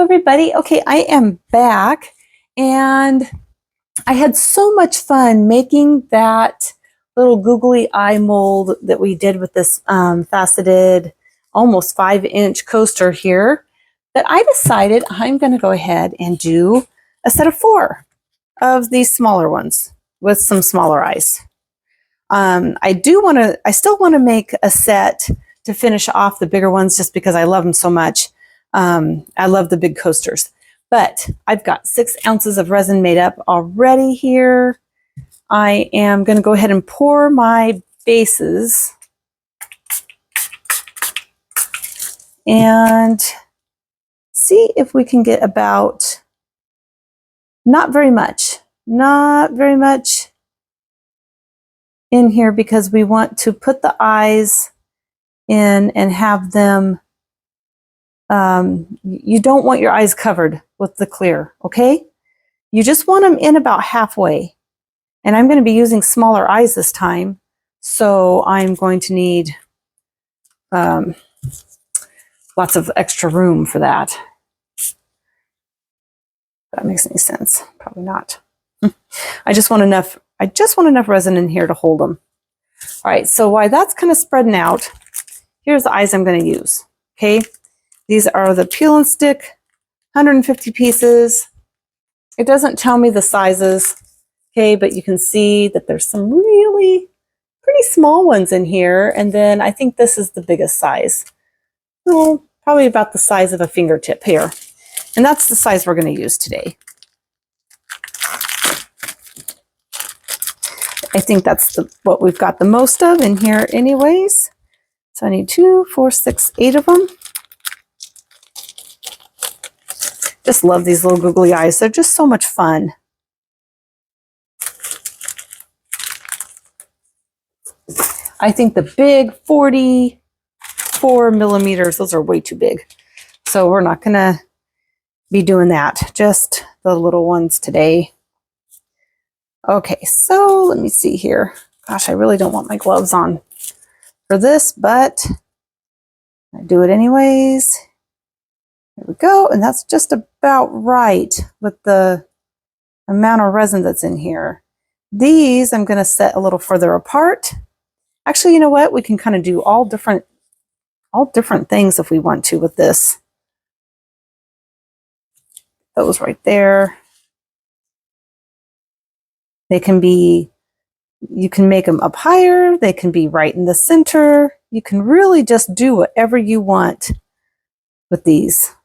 everybody. Okay, I am back and I had so much fun making that little googly eye mold that we did with this faceted almost 5-inch coaster here that I decided I'm going to go ahead and do a set of 4 of these smaller ones with some smaller eyes. I still want to make a set to finish off the bigger ones just because I love them so much. I love the big coasters, but I've got 6 ounces of resin made up already here. I am going to go ahead and pour my bases and see if we can get about not very much in here, because we want to put the eyes in and have them, you don't want your eyes covered with the clear, okay? You just want them in about halfway. And I'm going to be using smaller eyes this time, so I'm going to need lots of extra room for that. If that makes any sense. Probably not. I just want enough resin in here to hold them. All right, so while that's kind of spreading out, here's the eyes I'm going to use. Okay, these are the peel and stick 150 pieces. It doesn't tell me the sizes, okay, but you can see that there's some really pretty small ones in here, and then I think this is the biggest size. Well, probably about the size of a fingertip here, and that's the size we're going to use today. I think that's what we've got the most of in here anyways. So I need 2, 4, 6, 8 of them. Just love these little googly eyes. They're just so much fun. I think the big 44 millimeters, those are way too big. So we're not going to be doing that. Just the little ones today. Okay, so let me see here. Gosh, I really don't want my gloves on for this, but I do it anyways. There we go, and that's just about right with the amount of resin that's in here. These I'm going to set a little further apart. Actually, you know what? We can kind of do all different things if we want to with this. Those right there. They can be, you can make them up higher. They can be right in the center. You can really just do whatever you want with these.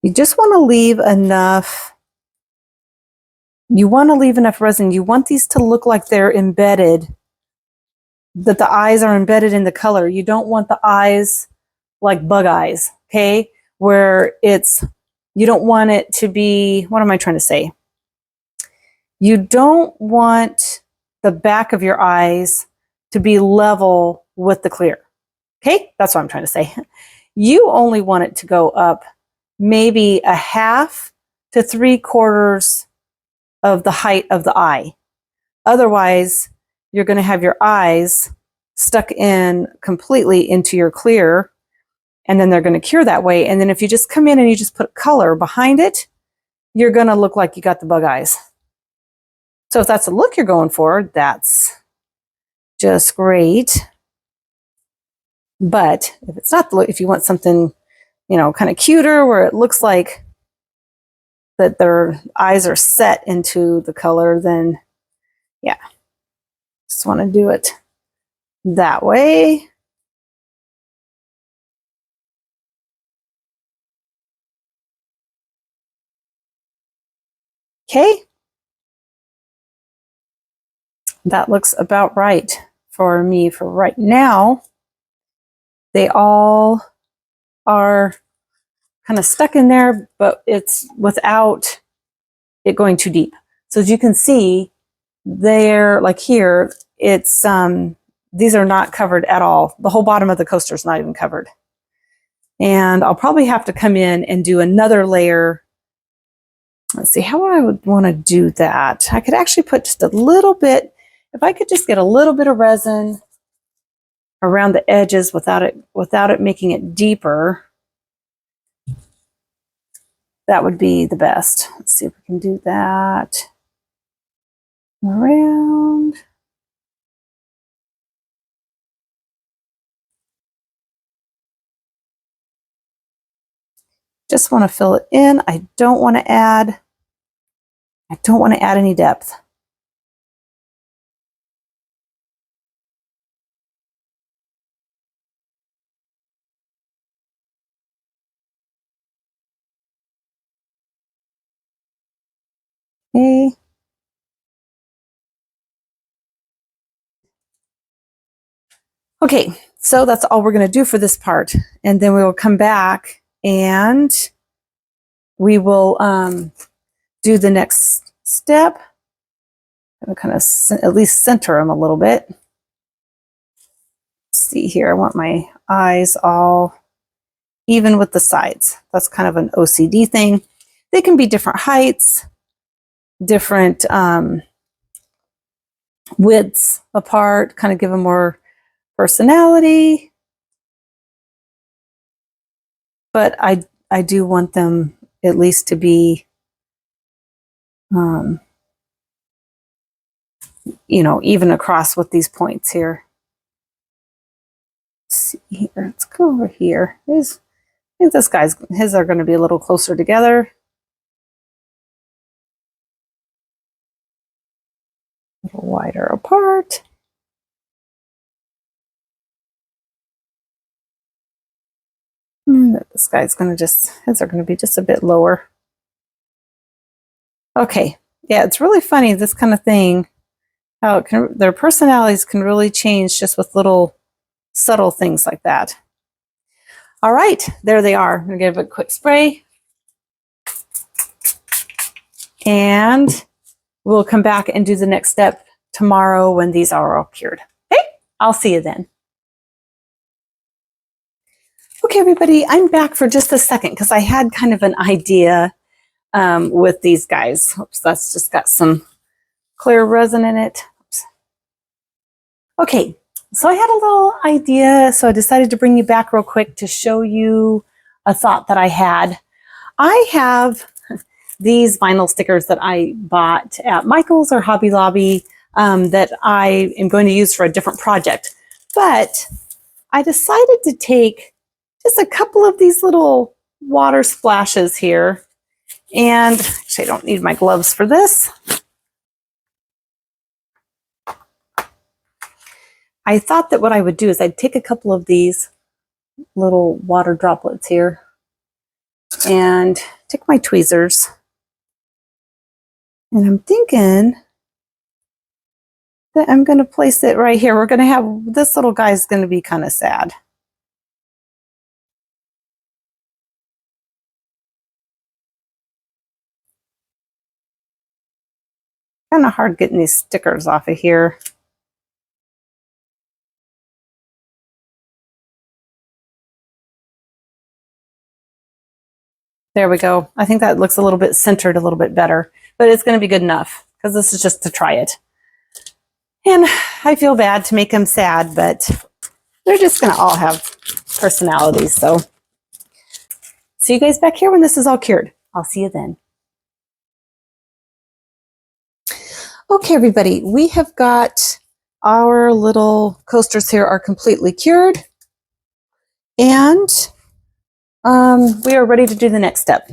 You just want to leave enough. You want to leave enough resin. You want these to look like they're embedded, that the eyes are embedded in the color. You don't want the eyes like bug eyes, okay? Where you don't want it to be, what am I trying to say? You don't want the back of your eyes to be level with the clear, okay? That's what I'm trying to say. You only want it to go up maybe 1/2 to 3/4 of the height of the eye. Otherwise, you're going to have your eyes stuck in completely into your clear, and then they're going to cure that way. And then if you just come in and you just put color behind it, you're going to look like you got the bug eyes. So if that's the look you're going for, that's just great. But if it's not the look, if you want something, you know, kind of cuter where it looks like that their eyes are set into the color, then yeah, just want to do it that way. Okay, that looks about right for me for right now. They all are kind of stuck in there, but it's without it going too deep. So as you can see, they're like here, it's these are not covered at all. The whole bottom of the coaster is not even covered. And I'll probably have to come in and do another layer. Let's see how I would want to do that. I could actually put just a little bit if I could just get a little bit of resin around the edges without it making it deeper, that would be the best. Let's see if we can do that around. Just want to fill it in. I don't want to add any depth. Okay. Okay, so that's all we're going to do for this part. And then we will come back and we will do the next step. I'm kind of at least center them a little bit. Let's see here, I want my eyes all even with the sides. That's kind of an OCD thing. They can be different heights, different widths apart, kind of give them more personality. But I do want them at least to be, you know, even across with these points here. Let's see here. Let's go over here. I think his are going to be a little closer together. A little wider apart. This guy's going to his are going to be just a bit lower. Okay. Yeah, it's really funny, this kind of thing, how their personalities can really change just with little subtle things like that. All right, there they are. I'm going to give it a quick spray. And we'll come back and do the next step tomorrow when these are all cured. Okay, I'll see you then. Okay, everybody, I'm back for just a second because I had kind of an idea with these guys. Oops, that's just got some clear resin in it. Oops. Okay, so I had a little idea, so I decided to bring you back real quick to show you a thought that I had. I have these vinyl stickers that I bought at Michael's or Hobby Lobby that I am going to use for a different project. But I decided to take just a couple of these little water splashes here. And actually, I don't need my gloves for this. I thought that what I would do is I'd take a couple of these little water droplets here and take my tweezers. And I'm thinking that I'm going to place it right here. We're going to have, this little guy's going to be kind of sad. Kind of hard getting these stickers off of here. There we go. I think that looks a little bit centered, a little bit better, but it's going to be good enough because this is just to try it. And I feel bad to make them sad, but they're just going to all have personalities. So see you guys back here when this is all cured. I'll see you then. Okay, everybody, we have got our little coasters here are completely cured. And we are ready to do the next step.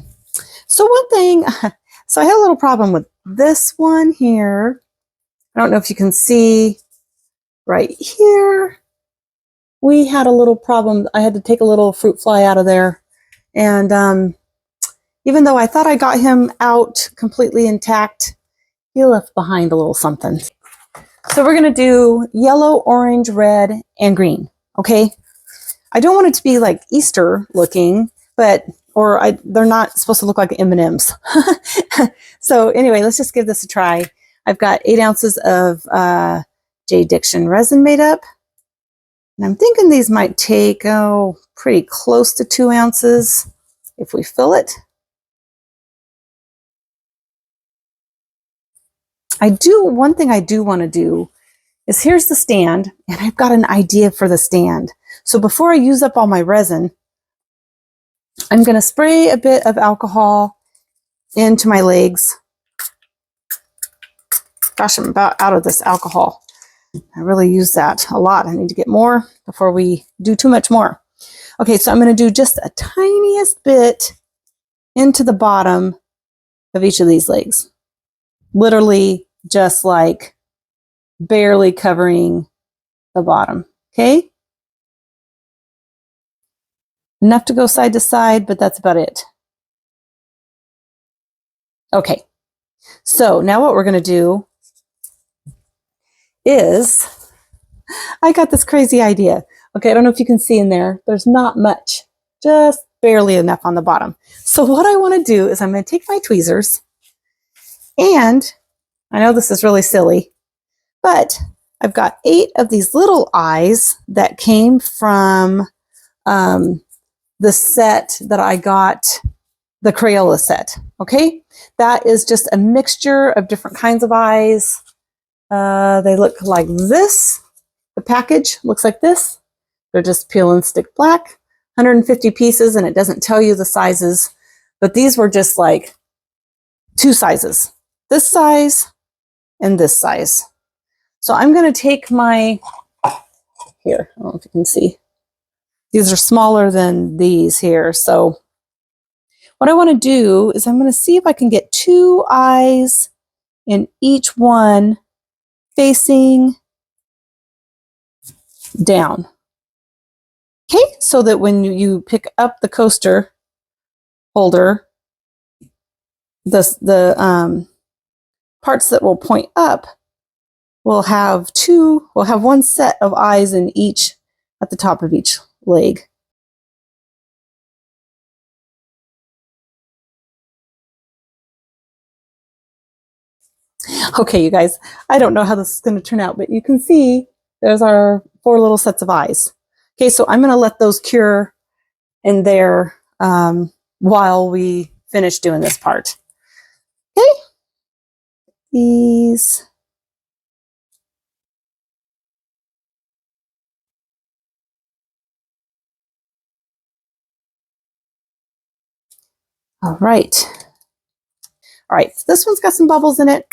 So one thing, so I had a little problem with this one here. I don't know if you can see right here. We had a little problem. I had to take a little fruit fly out of there. And even though I thought I got him out completely intact, he left behind a little something. So we're going to do yellow, orange, red, and green. Okay. I don't want it to be like Easter looking, but, they're not supposed to look like M&Ms. So anyway, let's just give this a try. I've got 8 ounces of J. Diction resin made up. And I'm thinking these might take, pretty close to 2 ounces if we fill it. One thing I do want to do is here's the stand, and I've got an idea for the stand. So before I use up all my resin, I'm going to spray a bit of alcohol into my legs. Gosh, I'm about out of this alcohol. I really use that a lot. I need to get more before we do too much more. Okay, so I'm going to do just a tiniest bit into the bottom of each of these legs. Literally just like barely covering the bottom. Okay? Enough to go side to side, but that's about it. Okay, so now what we're going to do is, I got this crazy idea. Okay, I don't know if you can see in there. There's not much, just barely enough on the bottom. So what I want to do is I'm going to take my tweezers, and I know this is really silly, but I've got 8 of these little eyes that came from the set that I got, the Crayola set. Okay, that is just a mixture of different kinds of eyes. They look like this. The package looks like this. They're just peel and stick black, 150 pieces, and it doesn't tell you the sizes, but these were just like 2 sizes, this size and this size. So I'm going to take my, here, I don't know if you can see, these are smaller than these here. So what I want to do is I'm going to see if I can get 2 eyes in each one facing down. Okay, so that when you pick up the coaster holder, the parts that will point up will have one set of eyes in each, at the top of each leg. Okay, you guys, I don't know how this is going to turn out, but you can see there's our 4 little sets of eyes. Okay, so I'm going to let those cure in there while we finish doing this part. Okay, these. All right. All right, so this one's got some bubbles in it,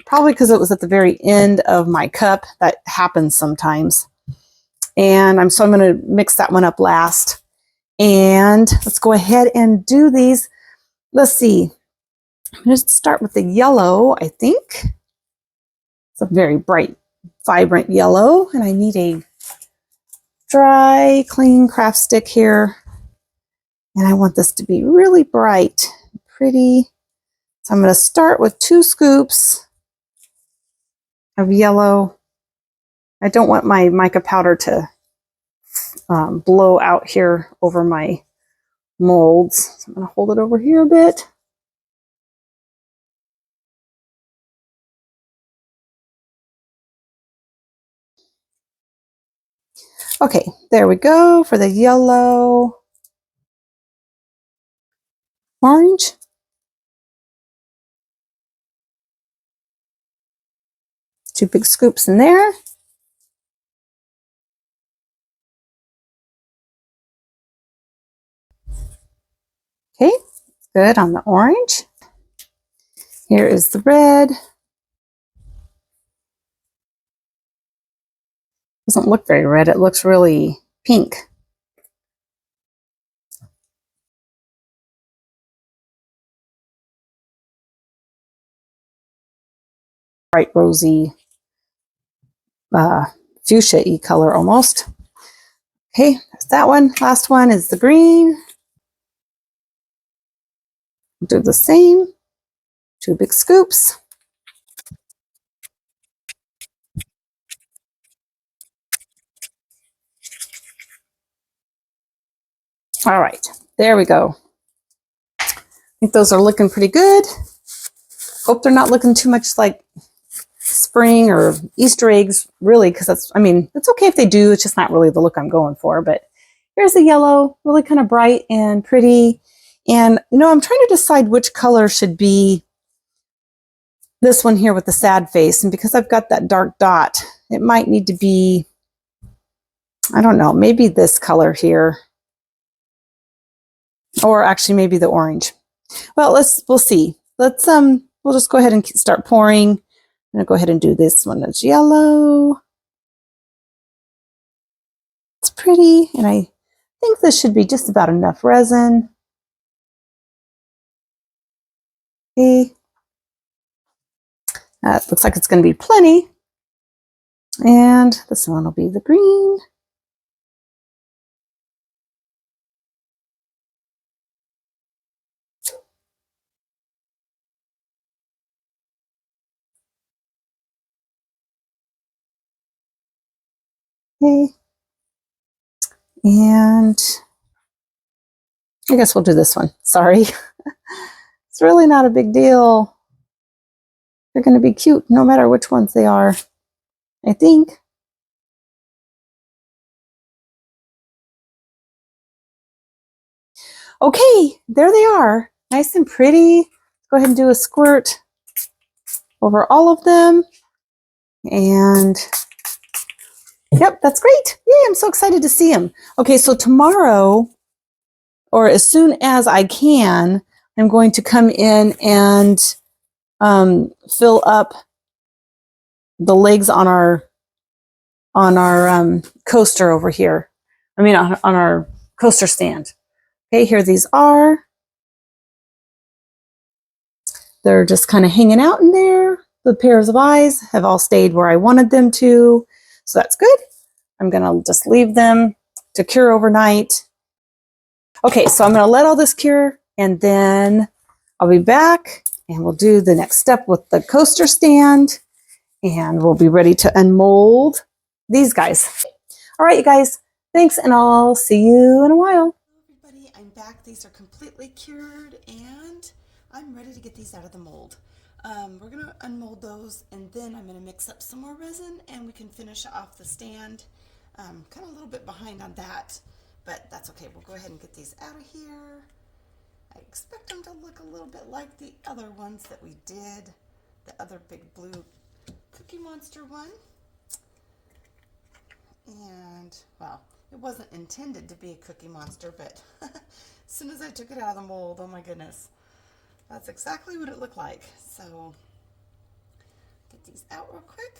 probably because it was at the very end of my cup. That happens sometimes. And so I'm going to mix that one up last. And let's go ahead and do these. Let's see. I'm going to start with the yellow, I think. It's a very bright, vibrant yellow. And I need a dry, clean craft stick here. And I want this to be really bright, pretty. So I'm going to start with 2 scoops of yellow. I don't want my mica powder to blow out here over my molds. So I'm going to hold it over here a bit. Okay, there we go for the yellow. Orange. Two big scoops in there. Okay, good on the orange. Here is the red. Doesn't look very red, it looks really pink. Bright rosy fuchsia-y color almost. Okay, there's that one. Last one is the green. Do the same. 2 big scoops. All right, there we go. I think those are looking pretty good. Hope they're not looking too much like spring or Easter eggs, really, because that's, I mean, it's okay if they do, it's just not really the look I'm going for. But here's the yellow, really kind of bright and pretty. And, you know, I'm trying to decide which color should be this one here with the sad face. And because I've got that dark dot It might need to be, I don't know, maybe this color here. Or actually maybe the orange. Well, we'll see. We'll just go ahead and start pouring. I'm gonna go ahead and do this one that's yellow. It's pretty, and I think this should be just about enough resin. Okay. Looks like it's gonna be plenty. And this one will be the green. Okay. And I guess we'll do this one. Sorry. It's really not a big deal. They're going to be cute no matter which ones they are, I think. Okay, there they are. Nice and pretty. Let's go ahead and do a squirt over all of them. And yep, that's great. Yay, I'm so excited to see them. Okay, so tomorrow, or as soon as I can, I'm going to come in and fill up the legs on our coaster over here. I mean, on our coaster stand. Okay, here these are. They're just kind of hanging out in there. The pairs of eyes have all stayed where I wanted them to. So that's good. I'm going to just leave them to cure overnight. Okay, so I'm going to let all this cure, and then I'll be back and we'll do the next step with the coaster stand, and we'll be ready to unmold these guys. All right, you guys, thanks, and I'll see you in a while. Everybody, I'm back. These are completely cured, and I'm ready to get these out of the mold. We're going to unmold those, and then I'm going to mix up some more resin, and we can finish off the stand. Kind of a little bit behind on that, but that's okay. We'll go ahead and get these out of here. I expect them to look a little bit like the other ones that we did, the other big blue Cookie Monster one. And, well, it wasn't intended to be a Cookie Monster, but as soon as I took it out of the mold, oh my goodness, that's exactly what it looked like. So, get these out real quick.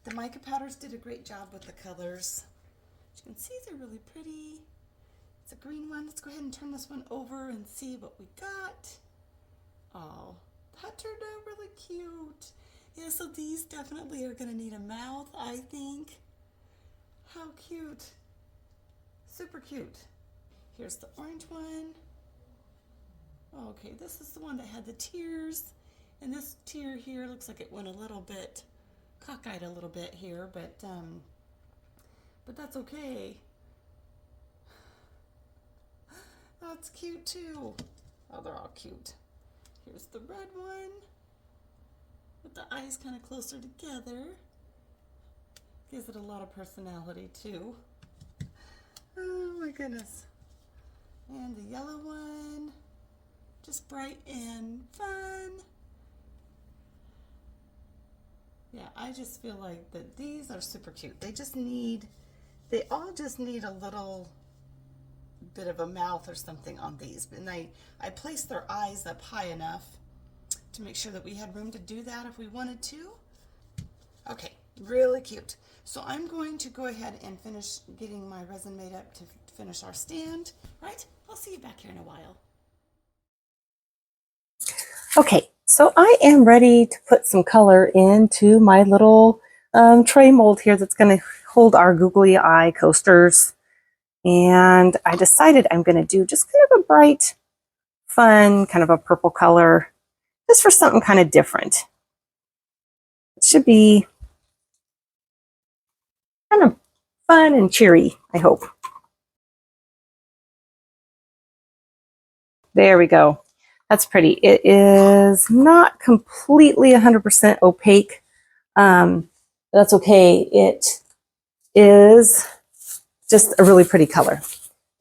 The mica powders did a great job with the colors. As you can see, they're really pretty. It's a green one. Let's go ahead and turn this one over and see what we got. Oh, that turned out really cute. Yeah, so these definitely are going to need a mouth, I think. How cute. Super cute. Here's the orange one. Okay, this is the one that had the tears. And this tear here looks like it went a little bit cockeyed a little bit here, but that's okay. That's cute too. Oh, they're all cute. Here's the red one with the eyes kind of closer together. Gives it a lot of personality too. Oh my goodness. And the yellow one, just bright and fun. Yeah, I just feel like that these are super cute. They all just need a little bit of a mouth or something on these. And I placed their eyes up high enough to make sure that we had room to do that if we wanted to. Okay, really cute. So I'm going to go ahead and finish getting my resin made up to finish our stand, right? I'll see you back here in a while. Okay, so I am ready to put some color into my little tray mold here that's going to hold our googly eye coasters. And I decided I'm going to do just kind of a bright, fun, kind of a purple color, just for something kind of different. It should be kind of fun and cheery, I hope. There we go. That's pretty. It is not completely 100% opaque. That's okay. It is just a really pretty color.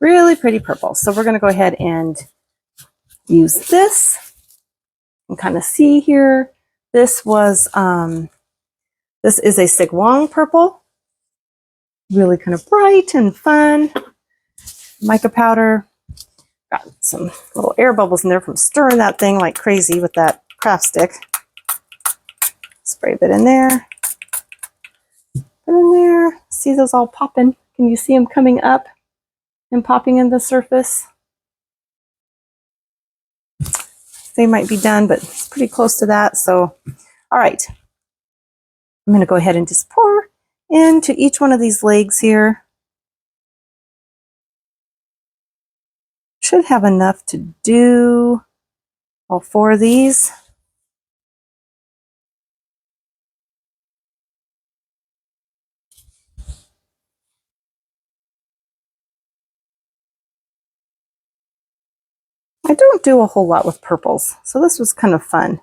Really pretty purple. So we're going to go ahead and use this. You can kind of see here. This was, this is a Sigwang purple. Really kind of bright and fun. Mica powder. Got some little air bubbles in there from stirring that thing like crazy with that craft stick. Spray a bit in there. Put in there. See those all popping? Can you see them coming up and popping in the surface? They might be done, but it's pretty close to that. So, all right. I'm going to go ahead and just pour into each one of these legs here. Should have enough to do all 4 of these. I don't do a whole lot with purples, so this was kind of fun.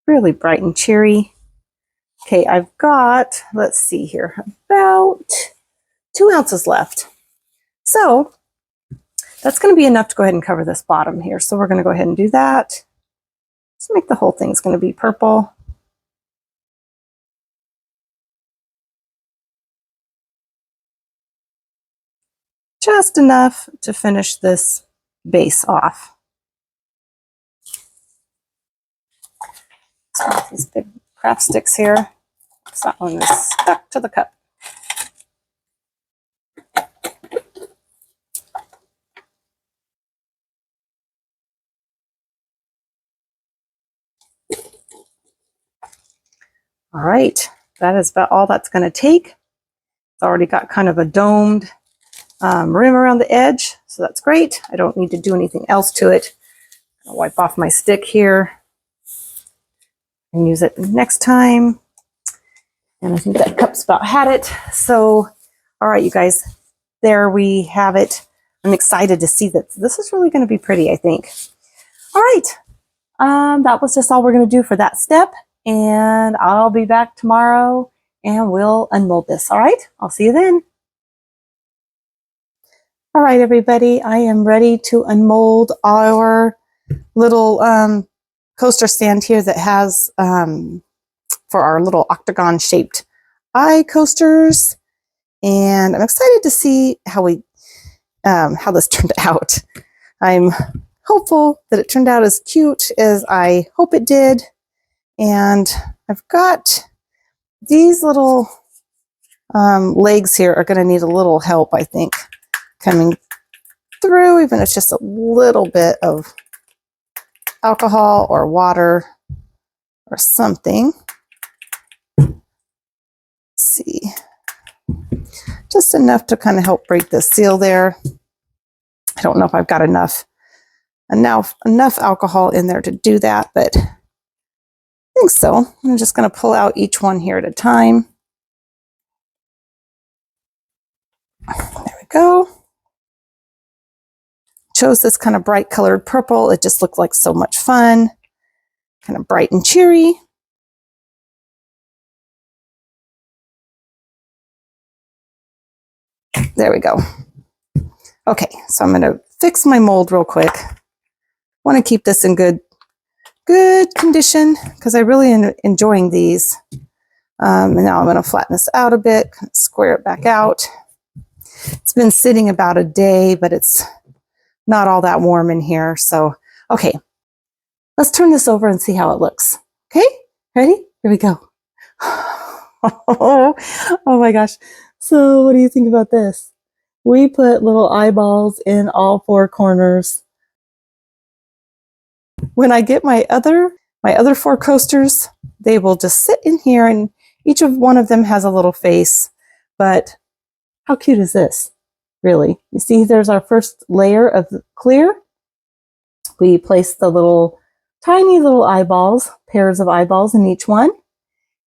Really bright and cheery. Okay, I've got, let's see here, about 2 ounces left. So that's going to be enough to go ahead and cover this bottom here. So we're going to go ahead and do that. Let's make the whole thing's going to be purple. Just enough to finish this base off. So these big craft sticks here. So that one is stuck to the cup. All right, that is about all that's going to take. It's already got kind of a domed rim around the edge, so that's great. I don't need to do anything else to it. I'll wipe off my stick here and use it next time. And I think that cup's about had it. So, all right, you guys, there we have it. I'm excited to see that this is really going to be pretty, I think. All right, that was just all we're going to do for that step. And I'll be back tomorrow and we'll unmold this. All right, I'll see you then. All right, everybody, I am ready to unmold our little coaster stand here that has for our little octagon shaped eye coasters. And I'm excited to see how this turned out. I'm hopeful that it turned out as cute as I hope it did. And I've got these little legs here are going to need a little help, I think, coming through, even if it's just a little bit of alcohol or water or something. Let's see. Just enough to kind of help break the seal there. I don't know if I've got enough alcohol in there to do that, but I think so. I'm just going to pull out each one here at a time. There we go. Chose this kind of bright colored purple. It just looked like so much fun. Kind of bright and cheery. There we go. Okay, so I'm going to fix my mold real quick. Want to keep this in good condition because I really enjoying these. And now I'm going to flatten this out a bit, square it back out. It's been sitting about a day, but it's not all that warm in here. So, okay, let's turn this over and see how it looks. Okay, ready? Here we go. Oh my gosh. So what do you think about this? We put little eyeballs in all 4 corners. When I get my other 4 coasters, they will just sit in here and each one of them has a little face. But how cute is this? Really? You see there's our first layer of clear. We place the tiny little eyeballs, pairs of eyeballs in each one.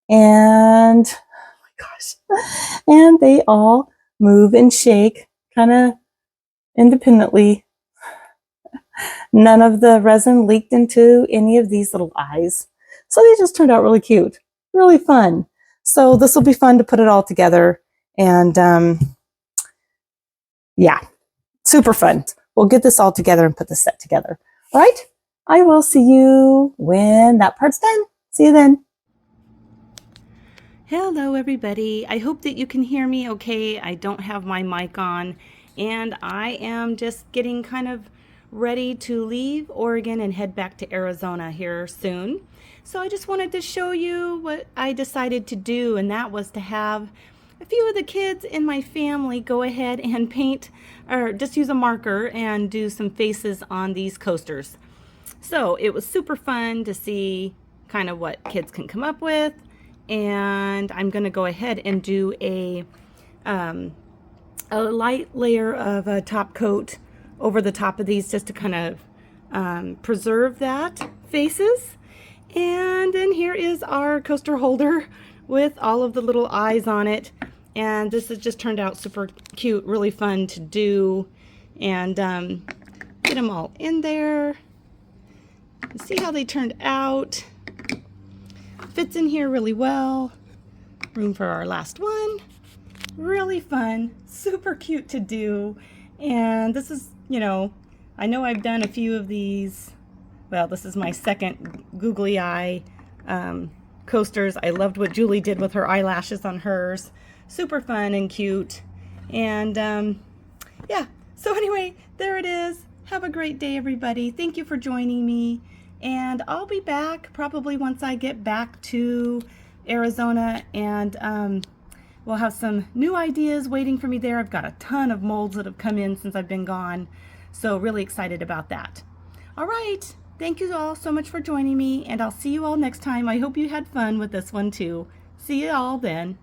And, oh my gosh, and they all move and shake kind of independently. None of the resin leaked into any of these little eyes. So they just turned out really cute, really fun. So this will be fun to put it all together. And yeah, super fun. we'll get this all together and put the set together. All right. I will see you when that part's done. See you then. Hello everybody. I hope that you can hear me okay. I don't have my mic on and I am just getting kind of ready to leave Oregon and head back to Arizona here soon. So I just wanted to show you what I decided to do, and that was to have a few of the kids in my family go ahead and paint or just use a marker and do some faces on these coasters. So it was super fun to see kind of what kids can come up with. And I'm going to go ahead and do a light layer of a top coat over the top of these just to kind of preserve that faces. And then here is our coaster holder with all of the little eyes on it. And this has just turned out super cute, really fun to do. And get them all in there. See how they turned out. Fits in here really well. Room for our last one. Really fun, super cute to do. And this is, you know I've done a few of these. Well, this is my second googly eye coasters. I loved what Julie did with her eyelashes on hers. Super fun and cute. And yeah, so anyway, there it is. Have a great day, everybody. Thank you for joining me. And I'll be back probably once I get back to Arizona, and we'll have some new ideas waiting for me there. I've got a ton of molds that have come in since I've been gone, so really excited about that. All right, thank you all so much for joining me, and I'll see you all next time. I hope you had fun with this one too. See you all then.